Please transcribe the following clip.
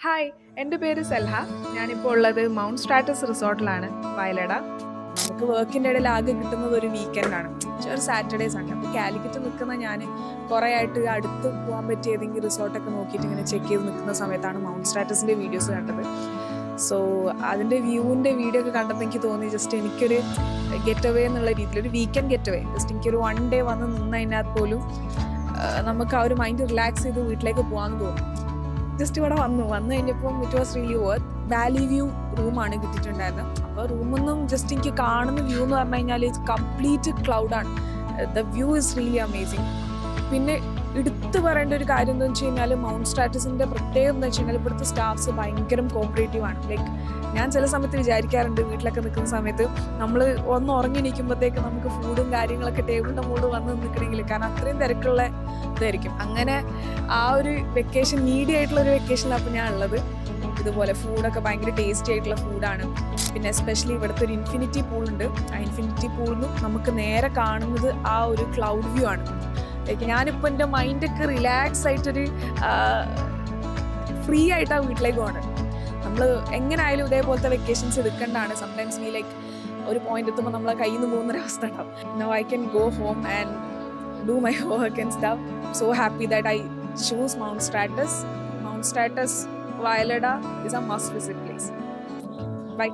Hi, എൻ്റെ പേര് സെൽഹ. ഞാനിപ്പോൾ ഉള്ളത് മൗണ്ട് സ്ട്രാറ്റസ് റിസോർട്ടിലാണ്, വയലട. നമുക്ക് വർക്കിൻ്റെ ഇടയിൽ ആകെ കിട്ടുന്നത് ഒരു വീക്കെൻഡാണ്, ഒരു സാറ്റർഡേ സൺഡേ. അപ്പോൾ കാലിക്കറ്റ് നിൽക്കുന്ന ഞാൻ കുറേ ആയിട്ട് അടുത്ത് പോകാൻ പറ്റിയ ഏതെങ്കിലും റിസോർട്ടൊക്കെ നോക്കിയിട്ട് ഇങ്ങനെ ചെക്ക് ചെയ്ത് നിൽക്കുന്ന സമയത്താണ് മൗണ്ട് സ്ട്രാറ്റസിൻ്റെ വീഡിയോസ് കണ്ടത്. സോ അതിൻ്റെ വ്യൂവിൻ്റെ വീഡിയോ ഒക്കെ കണ്ടപ്പോൾ എനിക്ക് തോന്നി ജസ്റ്റ് എനിക്കൊരു ഗെറ്റ് അവേ എന്നുള്ള രീതിയിൽ ഒരു വീക്കെൻഡ് ഗെറ്റ് അവേ, ജസ്റ്റ് എനിക്കൊരു 1 ഡേ വന്ന് നിന്നതിനകത്ത് പോലും നമുക്ക് ആ ഒരു മൈൻഡ് റിലാക്സ് ചെയ്ത് വീട്ടിലേക്ക് പോകാമെന്ന് തോന്നി. ജസ്റ്റ് ഇവിടെ വന്നു കഴിഞ്ഞപ്പം it was really worth. Valley view റൂമാണ് കിട്ടിയിട്ടുണ്ടായിരുന്നത്. അപ്പോൾ റൂമൊന്നും ജസ്റ്റ് എനിക്ക് കാണുന്ന വ്യൂ എന്ന് പറഞ്ഞു കഴിഞ്ഞാൽ കംപ്ലീറ്റ് ക്ലൗഡാണ്. The view is really amazing. പിന്നെ എടുത്തു പറയേണ്ട ഒരു കാര്യം എന്താ വെച്ച് കഴിഞ്ഞാൽ മൗണ്ട് സ്ട്രാറ്റസിൻ്റെ പ്രത്യേകത എന്താ വെച്ച് കഴിഞ്ഞാൽ ഇവിടുത്തെ സ്റ്റാഫ്സ് ഭയങ്കര കോപ്പറേറ്റീവ് ആണ്. ലൈക്ക് ഞാൻ ചില സമയത്ത് വിചാരിക്കാറുണ്ട്, വീട്ടിലൊക്കെ നിൽക്കുന്ന സമയത്ത് നമ്മൾ ഒന്ന് ഉറങ്ങി നിൽക്കുമ്പോഴത്തേക്ക് നമുക്ക് ഫുഡും കാര്യങ്ങളൊക്കെ ടേബിളിൻ്റെ മുകളിൽ വന്ന് നിൽക്കണമെങ്കിൽ, കാരണം അത്രയും തിരക്കുള്ള ഇതായിരിക്കും. അങ്ങനെ ആ ഒരു വെക്കേഷൻ നീഡി ആയിട്ടുള്ള ഒരു വെക്കേഷനിലാണ് അപ്പോൾ ഞാൻ ഉള്ളത്. ഇതുപോലെ ഫുഡൊക്കെ ഭയങ്കര ടേസ്റ്റി ആയിട്ടുള്ള ഫുഡാണ്. പിന്നെ എസ്പെഷ്യലി ഇവിടുത്തെ ഒരു ഇൻഫിനിറ്റി പൂളുണ്ട്. ആ ഇൻഫിനിറ്റി പൂളിൽ നിന്നും നമുക്ക് നേരെ കാണുന്നത് ആ ഒരു ക്ലൗഡ് വ്യൂ ആണ്. ലൈക്ക് ഞാനിപ്പോൾ എൻ്റെ മൈൻഡൊക്കെ റിലാക്സ് ആയിട്ടൊരു ഫ്രീ ആയിട്ട് ആ വീട്ടിലേക്ക് പോകണം. നമ്മൾ എങ്ങനെയായാലും ഇതേപോലത്തെ വെക്കേഷൻസ് എടുക്കേണ്ടതാണ്. സംടൈംസ് വി ലൈക്ക് ഒരു പോയിന്റ് എത്തുമ്പോൾ നമ്മളെ കയ്യിൽ നിന്ന് പോകുന്നൊരവസ്ഥ ഉണ്ടാവും. Now I can go home and do my work and stuff. So happy that I choose Mount Stratus. Mount Stratus, Vallada is a must visit place. Bye.